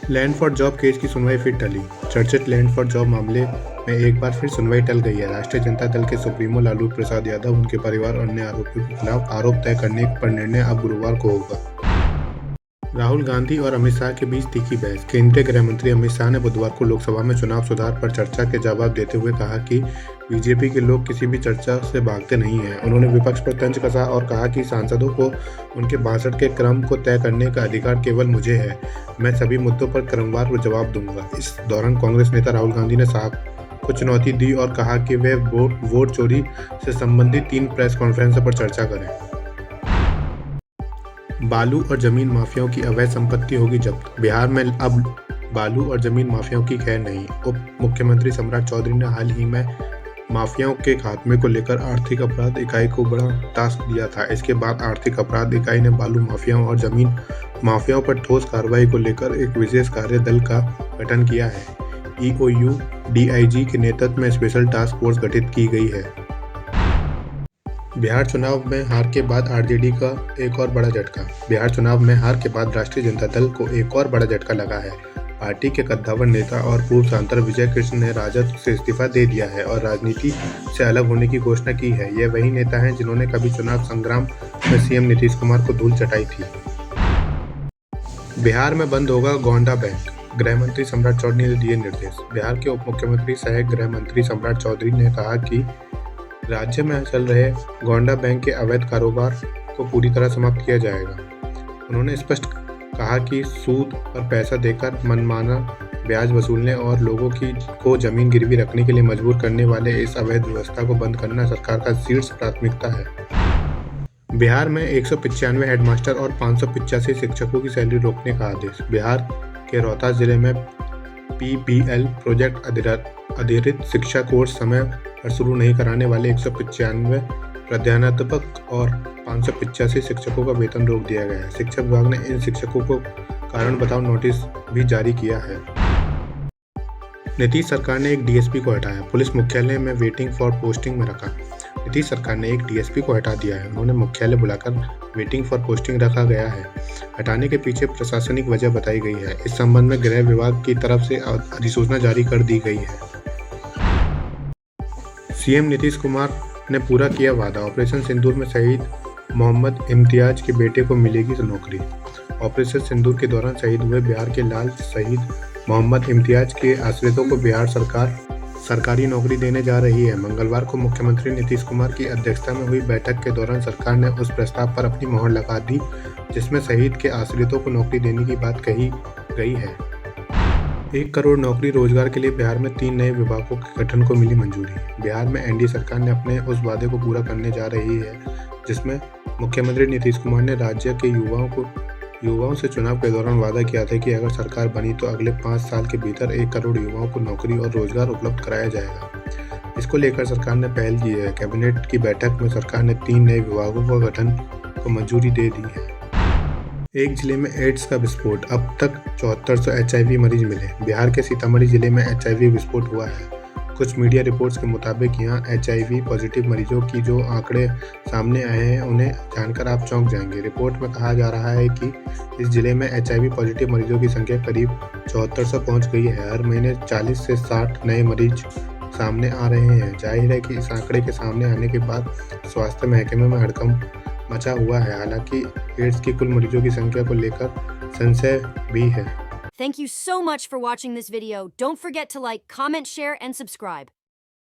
Land for job case की सुनवाई फिर टली। चर्चित लैंड फॉर जॉब मामले में एक बार फिर सुनवाई टल गई है। राष्ट्रीय जनता दल के सुप्रीमो लालू प्रसाद यादव, उनके परिवार और अन्य आरोपियों के खिलाफ आरोप तय करने पर निर्णय अब गुरुवार को होगा। राहुल गांधी और अमित शाह के बीच तीखी बहस। केंद्रीय गृह मंत्री अमित शाह ने बुधवार को लोकसभा में चुनाव सुधार पर चर्चा के जवाब देते हुए कहा कि बीजेपी के लोग किसी भी चर्चा से भागते नहीं हैं। उन्होंने विपक्ष पर तंज कसा और कहा कि सांसदों को उनके भाषण के क्रम को तय करने का अधिकार केवल मुझे है। मैं सभी मुद्दों पर क्रमवार जवाब दूंगा। इस दौरान कांग्रेस नेता राहुल गांधी ने शाह को चुनौती दी और कहा कि वे वोट चोरी से संबंधित 3 प्रेस कॉन्फ्रेंस पर चर्चा करें। बालू और जमीन माफियाओं की अवैध संपत्ति होगी जब्त। बिहार में अब बालू और जमीन माफियाओं की खैर नहीं। उप मुख्यमंत्री सम्राट चौधरी ने हाल ही में माफियाओं के खात्मे को लेकर आर्थिक अपराध इकाई को बड़ा टास्क दिया था। इसके बाद आर्थिक अपराध इकाई ने बालू माफियाओं और जमीन माफियाओं पर ठोस कार्रवाई को लेकर एक विशेष कार्य दल का गठन किया है। ईओयू डीआईजी के नेतृत्व में स्पेशल टास्क फोर्स गठित की गई है। बिहार चुनाव में हार के बाद आरजेडी का एक और बड़ा झटका। बिहार चुनाव में हार के बाद राष्ट्रीय जनता दल को एक और बड़ा झटका लगा है। पार्टी के कद्दावर नेता और पूर्व सांसद विजय कृष्ण ने राजद से इस्तीफा दे दिया है और राजनीति से अलग होने की घोषणा की है। ये वही नेता हैं जिन्होंने कभी चुनाव संग्राम में सीएम नीतीश कुमार को धूल चटाई थी। बिहार में बंद होगा गोंडा बैंक। गृह मंत्री सम्राट चौधरी ने दिए निर्देश। बिहार के उप मुख्यमंत्री सह गृह मंत्री सम्राट चौधरी ने कहा कि राज्य में चल रहे गोंडा बैंक के अवैध कारोबार को पूरी तरह समाप्त किया जाएगा। उन्होंने स्पष्ट कहा कि सूद पर पैसा देकर मनमाना ब्याज वसूलने और लोगों को जमीन गिरवी रखने के लिए मजबूर करने वाले इस अवैध व्यवस्था को बंद करना सरकार का शीर्ष प्राथमिकता है। बिहार में 195 हेडमास्टर और 585 शिक्षकों की सैलरी रोकने का आदेश। बिहार के रोहतास जिले में पीबीएल प्रोजेक्ट आधारित शिक्षा कोर्स समय पर शुरू नहीं कराने वाले 195 प्राध्यापक और 585 शिक्षकों का वेतन रोक दिया गया है। शिक्षा विभाग ने इन शिक्षकों को कारण बताओ नोटिस भी जारी किया है। नीतीश सरकार ने एक डीएसपी को हटाया। पुलिस मुख्यालय में वेटिंग फॉर पोस्टिंग में रखा। नीतीश सरकार ने एक डीएसपी को हटा दिया है। उन्होंने मुख्यालय बुलाकर वेटिंग फॉर पोस्टिंग रखा गया है। हटाने के पीछे प्रशासनिक वजह बताई गई है। इस संबंध में गृह विभाग की तरफ से अधिसूचना जारी कर दी गई है। सीएम नीतीश कुमार ने पूरा किया वादा। ऑपरेशन सिंदूर में शहीद मोहम्मद इम्तियाज के बेटे को मिलेगी नौकरी। ऑपरेशन सिंदूर के दौरान शहीद हुए बिहार के लाल शहीद मोहम्मद इम्तियाज के आश्रितों को बिहार सरकार सरकारी नौकरी देने जा रही है। मंगलवार को मुख्यमंत्री नीतीश कुमार की अध्यक्षता में हुई बैठक के दौरान सरकार ने उस प्रस्ताव पर अपनी मोहर लगा दी जिसमें शहीद के आश्रितों को नौकरी देने की बात कही गई है। 1 करोड़ नौकरी रोजगार के लिए बिहार में 3 नए विभागों के गठन को मिली मंजूरी। बिहार में एनडीए सरकार ने अपने उस वादे को पूरा करने जा रही है जिसमें मुख्यमंत्री नीतीश कुमार ने राज्य के युवाओं से चुनाव के दौरान वादा किया था कि अगर सरकार बनी तो अगले 5 साल के भीतर 1 करोड़ युवाओं को नौकरी और रोजगार उपलब्ध कराया जाएगा। इसको लेकर सरकार ने पहल की है। कैबिनेट की बैठक में सरकार ने 3 नए विभागों का गठन को मंजूरी दे दी है। एक जिले में एड्स का विस्फोट। अब तक 7400 एचआईवी मरीज मिले। बिहार के सीतामढ़ी जिले में एचआईवी विस्फोट हुआ है। कुछ मीडिया रिपोर्ट्स के मुताबिक यहाँ एचआईवी पॉजिटिव मरीजों की जो आंकड़े सामने आए हैं उन्हें जानकर आप चौंक जाएंगे। रिपोर्ट में कहा जा रहा है कि इस जिले में एचआईवी पॉजिटिव मरीजों की संख्या करीब 7400 पहुँच गई है। हर महीने 40 से 60 नए मरीज सामने आ रहे हैं। जाहिर है कि इस आंकड़े के सामने आने के बाद स्वास्थ्य महकमे में हड़कंप मचा हुआ है। हालांकि एड्स की कुल मरीजों की संख्या को लेकर संशय भी है। Thank you so much for watching this video. Don't forget to like, comment, share, and subscribe.